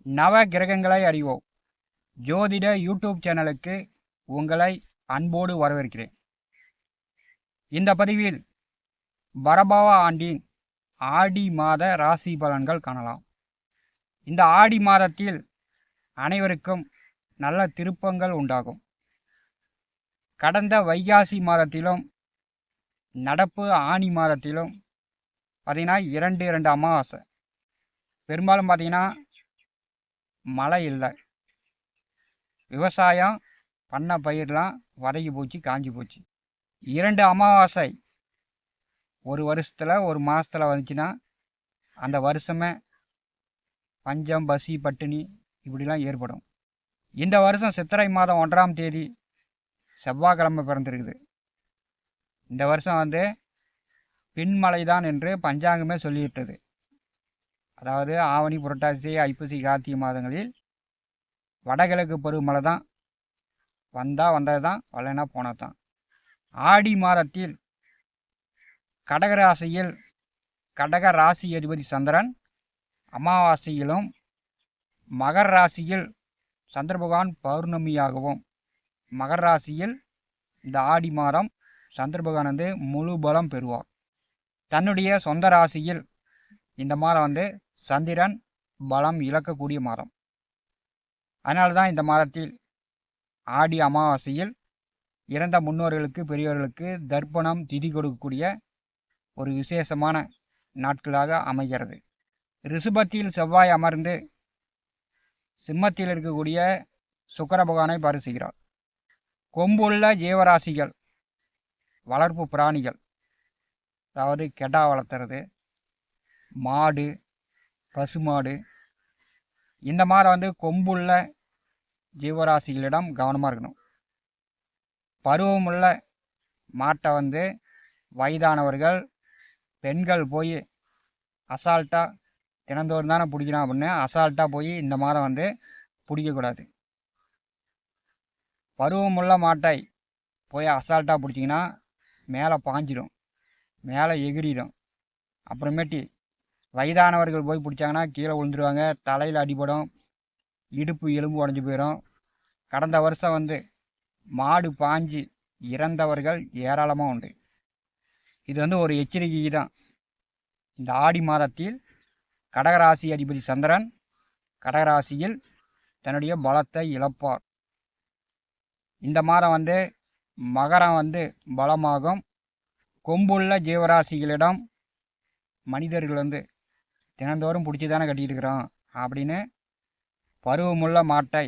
நவ கிரகங்களை அறிவோம் ஜோதிட யூடியூப் சேனலுக்கு உங்களை அன்போடு வரவேற்கிறேன். இந்த பதிவில் பரபவ ஆண்டின் ஆடி மாத ராசி பலன்கள் காணலாம். இந்த ஆடி மாதத்தில் அனைவருக்கும் நல்ல திருப்பங்கள் உண்டாகும். கடந்த வைகாசி மாதத்திலும் நடப்பு ஆணி மாதத்திலும் பார்த்தீங்கன்னா இரண்டு அமாவாசை. பெரும்பாலும் பார்த்தீங்கன்னா மழை இல்லை, விவசாயம் பண்ண பயிரெலாம் வதங்கி போச்சு, காஞ்சி போச்சு. 2 அமாவாசை ஒரு வருஷத்தில் ஒரு மாதத்தில் வந்துச்சுன்னா அந்த வருஷமே பஞ்சம், பசி, பட்டினி இப்படிலாம் ஏற்படும். இந்த வருஷம் சித்திரை மாதம் 1ஆம் தேதி செவ்வாய்க்கிழமை பிறந்திருக்குது. இந்த வருஷம் பின்மழை தான் என்று பஞ்சாங்கமே சொல்லிவிட்டது. அதாவது ஆவணி, புரட்டாசி, ஐப்பசி, கார்த்திகை மாதங்களில் வடகிழக்கு பருவமழை தான். வந்தது தான், வரலைன்னா போனது தான். ஆடி மாதத்தில் கடகராசியில் கடக ராசி அதிபதி சந்திரன் அமாவாசையிலும், மகர ராசியில் சந்திர பகவான் பௌர்ணமியாகவும், மகர ராசியில் இந்த ஆடி மாதம் சந்திர பகவான் முழு பலம் பெறுவார். தன்னுடைய சொந்த ராசியில் இந்த மாதம் சந்திரன் பலம் இழக்கக்கூடிய மாதம். அதனால தான் இந்த மாதத்தில் ஆடி அமாவாசையில் இறந்த முன்னோர்களுக்கு, பெரியவர்களுக்கு தர்ப்பணம் திதி கொடுக்கக்கூடிய ஒரு விசேஷமான நாட்களாக அமைகிறது. ரிஷபத்தில் செவ்வாய் அமர்ந்து சிம்மத்தில் இருக்கக்கூடிய சுக்கிர பகவானை பரிசுகிறார். கொம்புள்ள ஜீவராசிகள், வளர்ப்பு பிராணிகள், அதாவது கெடா வளர்த்துறது, மாடு, பசுமாடு, இந்த மாதம் கொம்புள்ள ஜீவராசிகளிடம் கவனமாக இருக்கணும். பருவமுள்ள மாட்டை வயதானவர்கள், பெண்கள் போய் அசால்ட்டாக தினந்தோறும் தானே பிடிக்கணும் அப்படின்னு அசால்ட்டாக போய் இந்த மாதம் பிடிக்கக்கூடாது. பருவமுள்ள மாட்டை போய் அசால்ட்டாக பிடிச்சிங்கன்னா மேலே பாஞ்சிடும், மேலே எகிரிடும். அப்புறமேட்டி வயதானவர்கள் போய் பிடிச்சாங்கன்னா கீழே விழுந்துருவாங்க, தலையில் அடிபடும், இடுப்பு எலும்பு உடஞ்சி போயிடும். கடந்த வருஷம் மாடு பாஞ்சி இறந்தவர்கள் ஏராளமாக உண்டு. இது ஒரு எச்சரிக்கை தான். இந்த ஆடி மாதத்தில் கடகராசி அதிபதி சந்திரன் கடகராசியில் தன்னுடைய பலத்தை இழப்பார். இந்த மாதம் மகரம் பலமாகும். கொம்புள்ள ஜீவராசிகளிடம் மனிதர்கள் தினந்தோறும் பிடிச்சி தானே கட்டிகிட்டு இருக்கிறோம் அப்படின்னு பருவமுள்ள மாட்டை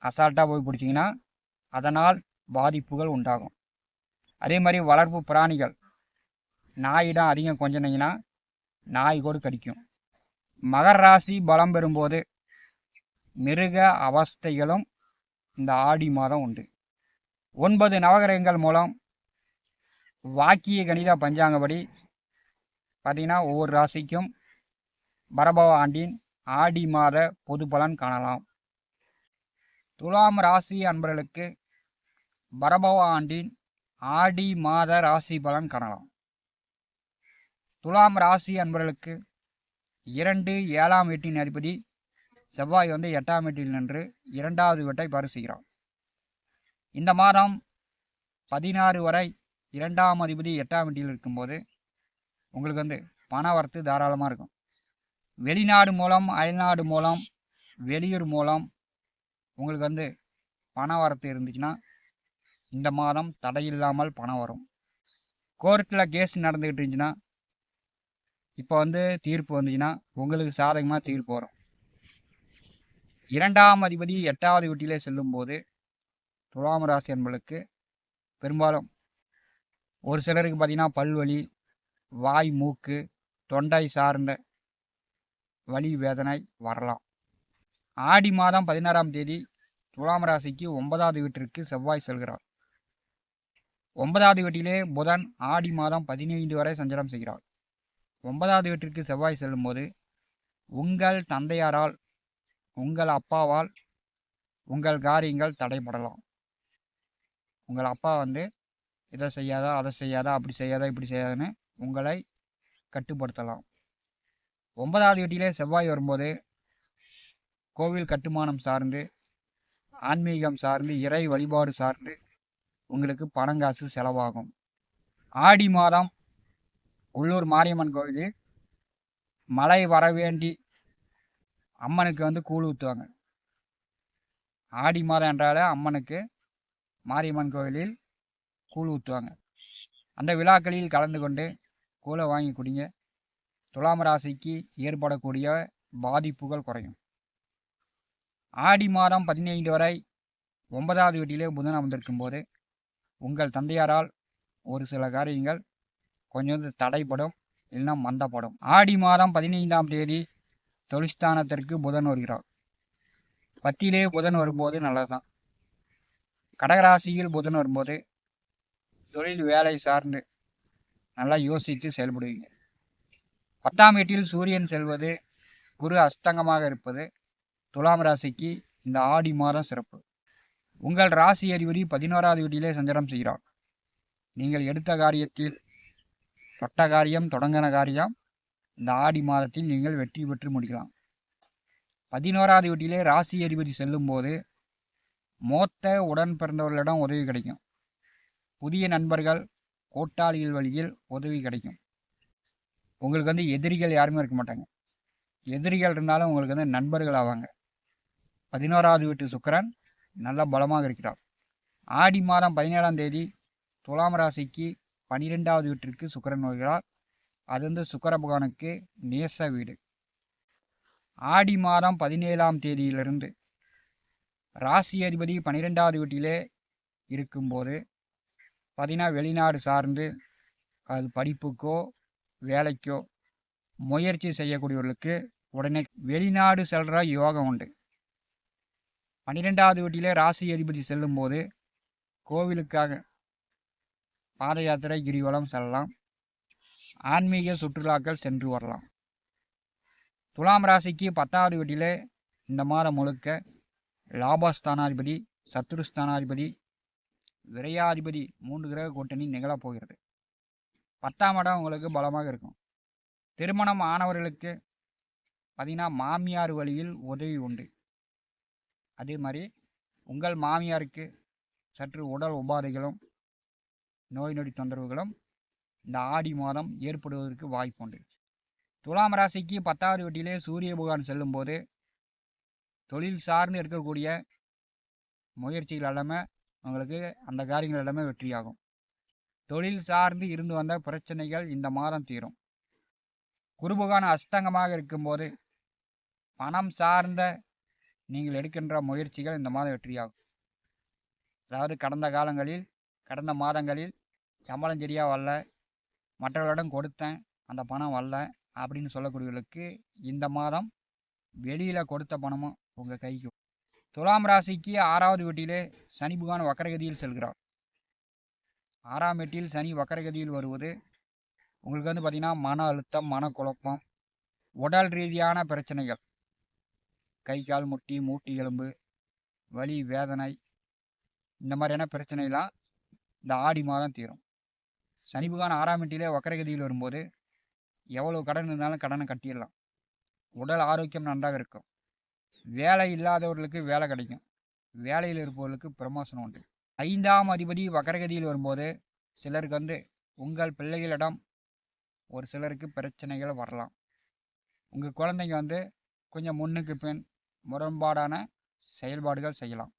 அசால்ட்டாக போய் பிடிச்சிங்கன்னா அதனால் பாதிப்புகள் உண்டாகும். அதே மாதிரி வளர்ப்பு பிராணிகள், நாயிடம் அதிகம் கொஞ்சினீங்கன்னா நாய் கூட கடிக்கும். மகர ராசி பலம் பெறும்போது மிருக அவஸ்தைகளும் இந்த ஆடி மாதம் உண்டு. 9 நவகிரகங்கள் மூலம் வாக்கிய கணித பஞ்சாங்கப்படி பார்த்தீங்கன்னா ஒவ்வொரு ராசிக்கும் பரபவ ஆண்டின் ஆடி மாத பொது பலன் காணலாம். துலாம் ராசி அன்பர்களுக்கு பரபவ ஆண்டின் ஆடி மாத ராசி பலன் காணலாம். துலாம் ராசி அன்பர்களுக்கு 7ஆம் வீட்டின் அதிபதி செவ்வாய் 8ஆம் வீட்டில் நின்று 2வது வீட்டை பரிசுகிறார். இந்த மாதம் 16 வரை 2ஆம் அதிபதி 8ஆம் வீட்டில் இருக்கும்போது உங்களுக்கு பண வரத்து தாராளமாக இருக்கும். வெளிநாடு மூலம், அயல்நாடு மூலம், வெளியூர் மூலம் உங்களுக்கு பண வரத்து இருந்துச்சுன்னா இந்த மாதம் தடையில்லாமல் பணம் வரும். கோர்ட்டில் கேஸ் நடந்துக்கிட்டு இருந்துச்சுன்னா இப்போ தீர்ப்பு வந்துச்சுன்னா உங்களுக்கு சாதகமாக தீர்ப்பு வரும். 2ஆம் அதிபதி 8வது வீட்டிலே செல்லும்போது துலாம் ராசி என்பதற்கு பெரும்பாலும் ஒரு சிலருக்கு பார்த்தீங்கன்னா பல்வலி, வாய், மூக்கு, தொண்டை சார்ந்த வலி, வேதனை வரலாம். ஆடி மாதம் 16ஆம் தேதி துலாம் ராசிக்கு 9வது வீட்டிற்கு செவ்வாய் செல்கிறார். 9வது வீட்டிலே புதன் ஆடி மாதம் 15 வரை சஞ்சாரம் செய்கிறார். 9வது வீட்டிற்கு செவ்வாய் செல்லும்போது உங்கள் தந்தையாரால், உங்கள் அப்பாவால் உங்கள் காரியங்கள் தடைபடலாம். உங்கள் அப்பா இதை செய்யாதா, அதை செய்யாதா, அப்படி செய்யாதா, இப்படி செய்யாதான்னு உங்களை கட்டுப்படுத்தலாம். 9வது வீட்டிலே செவ்வாய் வரும்போது கோவில் கட்டுமானம் சார்ந்து, ஆன்மீகம் சார்ந்து, இறை வழிபாடு சார்ந்து உங்களுக்கு பணங்காசு செலவாகும். ஆடி மாதம் உள்ளூர் மாரியம்மன் கோவிலில் மழை வரவேண்டி அம்மனுக்கு கூழ் ஊற்றுவாங்க. ஆடி மாதம் என்றாலே அம்மனுக்கு மாரியம்மன் கோவிலில் கூழ் ஊற்றுவாங்க. அந்த விழாக்களில் கலந்து கொண்டு கூழை வாங்கி குடிங்க. துலாம் ராசிக்கு ஏற்படக்கூடிய பாதிப்புகள் குறையும். ஆடி மாதம் 15 வரை 9வது வீட்டிலே புதன் அமர்ந்திருக்கும் போது உங்கள் தந்தையாரால் ஒரு சில காரியங்கள் கொஞ்சம் தடைப்படும், இல்லைன்னா மந்தப்படும். ஆடி மாதம் 15ஆம் தேதி தொழிற்ஸ்தானத்திற்கு புதன் வருகிறார். 10லே புதன் வரும்போது நல்லதுதான். கடகராசியில் புதன் வரும்போது தொழில் வேலை சார்ந்து நல்லா யோசித்து செயல்படுவீங்க. 10ஆம் வீட்டில் சூரியன் செல்வது, குரு அஸ்தங்கமாக இருப்பது துலாம் ராசிக்கு இந்த ஆடி மாதம் சிறப்பு. உங்கள் ராசி அதிபதி 11வது வீட்டிலே சஞ்சாரம் செய்கிறார். நீங்கள் எடுத்த காரியத்தில், தொட்ட காரியம், தொடங்கின காரியம் இந்த ஆடி மாதத்தில் நீங்கள் வெற்றி பெற்று முடிக்கலாம். 11வது வீட்டிலே ராசி அதிபதி செல்லும் போது மூத்த உடன் பிறந்தவர்களிடம் உதவி கிடைக்கும். புதிய நண்பர்கள், கூட்டாளிகள் வழியில் உதவி கிடைக்கும். உங்களுக்கு எதிரிகள் யாருமே இருக்க மாட்டாங்க. எதிரிகள் இருந்தாலும் உங்களுக்கு நண்பர்கள் ஆவாங்க. 11வது வீட்டு சுக்கிரன் நல்ல பலமாக இருக்கிறார். ஆடி மாதம் 17ஆம் தேதி துலாம் ராசிக்கு 12வது வீட்டிற்கு சுக்கிரன் வருகிறார். அது சுக்கிர பகவானுக்கு நேச வீடு. ஆடி மாதம் 17ஆம் தேதியிலிருந்து ராசி அதிபதி 12வது வீட்டிலே இருக்கும்போது பார்த்தீங்கன்னா வெளிநாடு சார்ந்து அது படிப்புக்கோ வேலைக்கோ முயற்சி செய்யக்கூடியவர்களுக்கு உடனே வெளிநாடு செல்கிற யோகம் உண்டு. 12வது வீட்டிலே ராசி அதிபதி செல்லும் போது கோவிலுக்காக பாத யாத்திரை, கிரிவலம் செல்லலாம். ஆன்மீக சுற்றுலாக்கள் சென்று வரலாம். துலாம் ராசிக்கு 10வது வீட்டிலே இந்த மாதம் முழுக்க லாபஸ்தானாதிபதி, சத்துருஸ்தானாதிபதி, விரையாதிபதி 3 கிரக கூட்டணி நிகழப்போகிறது. 10ஆம் இடம் உங்களுக்கு பலமாக இருக்கும். திருமணம் ஆனவர்களுக்கு பார்த்தீங்கன்னா மாமியார் வழியில் உதவி உண்டு. அதே மாதிரி உங்கள் மாமியாருக்கு சற்று உடல் உபாதைகளும் நோய் நொடி தொந்தரவுகளும் இந்த ஆடி மாதம் ஏற்படுவதற்கு வாய்ப்பு உண்டு. துலாம் ராசிக்கு 10வது வீட்டிலே சூரிய பகவான் செல்லும் போது தொழில் சார்ந்து இருக்கக்கூடிய முயற்சிகள் எல்லாமே உங்களுக்கு அந்த காரியங்கள் எல்லாமே வெற்றியாகும். தொழில் சார்ந்து இருந்து வந்த பிரச்சனைகள் இந்த மாதம் தீரும். குரு பகவான் அஸ்தங்கமாக இருக்கும்போது பணம் சார்ந்த நீங்கள் எடுக்கின்ற முயற்சிகள் இந்த மாதம் வெற்றியாகும். அதாவது கடந்த மாதங்களில் சம்பளம் சரியாக வரல, மற்றவர்களிடம் கொடுத்தேன் அந்த பணம் வரல அப்படின்னு சொல்லக்கூடியவர்களுக்கு இந்த மாதம் வெளியில் கொடுத்த பணமும் உங்கள் கைக்கு. துலாம் ராசிக்கு 6வது வீட்டிலே சனி பகவான் வக்கரகதியில் செல்கிறார். 6ஆம் வீட்டில் சனி வக்கரகதியில் வருவது உங்களுக்கு பார்த்தீங்கன்னா மன அழுத்தம், மனக்குழப்பம், உடல் ரீதியான பிரச்சனைகள், கை கால் முட்டி, மூட்டி எலும்பு வலி, வேதனை, இந்த மாதிரியான பிரச்சனைலாம் இந்த ஆடி மாதம் தீரும். சனி பகவான் 6ஆம் வீட்டிலே வக்கரகதியில் வரும்போது எவ்வளோ கடன் இருந்தாலும் கடனை கட்டிடலாம். உடல் ஆரோக்கியம் நன்றாக இருக்கும். வேலை இல்லாதவர்களுக்கு வேலை கிடைக்கும். வேலையில் இருப்பவர்களுக்கு ப்ரமோஷன் உண்டு. 5ஆம் அதிபதி வக்கரகதியில் வரும்போது சிலருக்கு உங்கள் பிள்ளைகளிடம் ஒரு சிலருக்கு பிரச்சனைகள் வரலாம். உங்கள் குழந்தைங்க கொஞ்சம் முன்னுக்கு பின் முரண்பாடான செயல்பாடுகள் செய்யலாம்.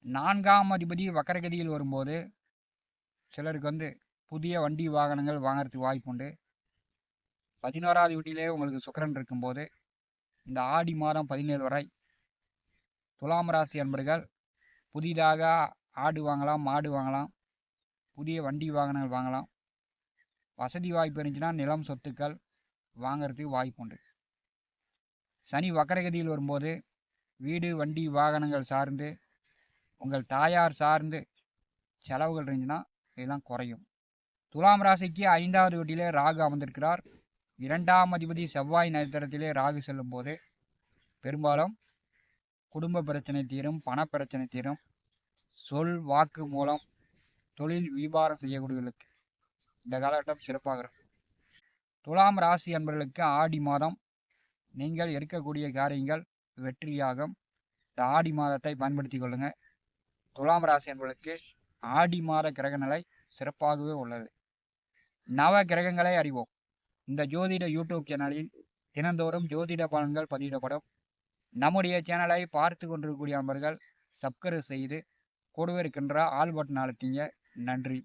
4ஆம் அதிபதி வக்கரகதியில் வரும்போது சிலருக்கு புதிய வண்டி வாகனங்கள் வாங்கிறதுக்கு வாய்ப்பு உண்டு. 11வது வீட்டிலே உங்களுக்கு சுக்கிரன் இருக்கும்போது இந்த ஆடி மாதம் 17 வரை துலாம் ராசி அன்பர்கள் புதிதாக ஆடு வாங்கலாம், மாடு வாங்கலாம், புதிய வண்டி வாகனங்கள் வாங்கலாம். வசதி வாய்ப்பு இருந்துச்சுன்னா நிலம், சொத்துக்கள் வாங்கிறதுக்கு வாய்ப்பு உண்டு. சனி வக்கரகதியில் வரும்போது வீடு, வண்டி, வாகனங்கள் சார்ந்து உங்கள் தாயார் சார்ந்து செலவுகள் இருந்துச்சுன்னா இதெல்லாம் குறையும். துலாம் ராசிக்கு 5வது வீட்டிலே ராகு அமர்ந்திருக்கிறார். 2ஆம் அதிபதி செவ்வாய் நட்சத்திரத்திலே ராகு செல்லும் போது பெரும்பாலும் குடும்ப பிரச்சனை தீரும், பணப்பிரச்சனை தீரும். சொல் வாக்கு மூலம் தொழில் வியாபாரம் செய்யக்கூடியவர்களுக்கு இந்த காலகட்டம் சிறப்பாக இருக்கும். துலாம் ராசி அன்பர்களுக்கு ஆடி மாதம் நீங்கள் எடுக்கக்கூடிய காரியங்கள் வெற்றியாகும். இந்த ஆடி மாதத்தை பயன்படுத்தி கொள்ளுங்க. துலாம் ராசி என்பதற்கு ஆடி மாத கிரகநிலை சிறப்பாகவே உள்ளது. நவ கிரகங்களை அறிவோம். இந்த ஜோதிட யூடியூப் சேனலில் தினந்தோறும் ஜோதிட பலன்கள் பதிவிடப்படும். நம்முடைய சேனலை பார்த்து கொண்டிருக்கக்கூடிய நபர்கள் சப்ஸ்கிரைப் செய்து கூடவே இருக்கின்ற ஆல் பட்டன் அழுத்திங்க. நன்றி.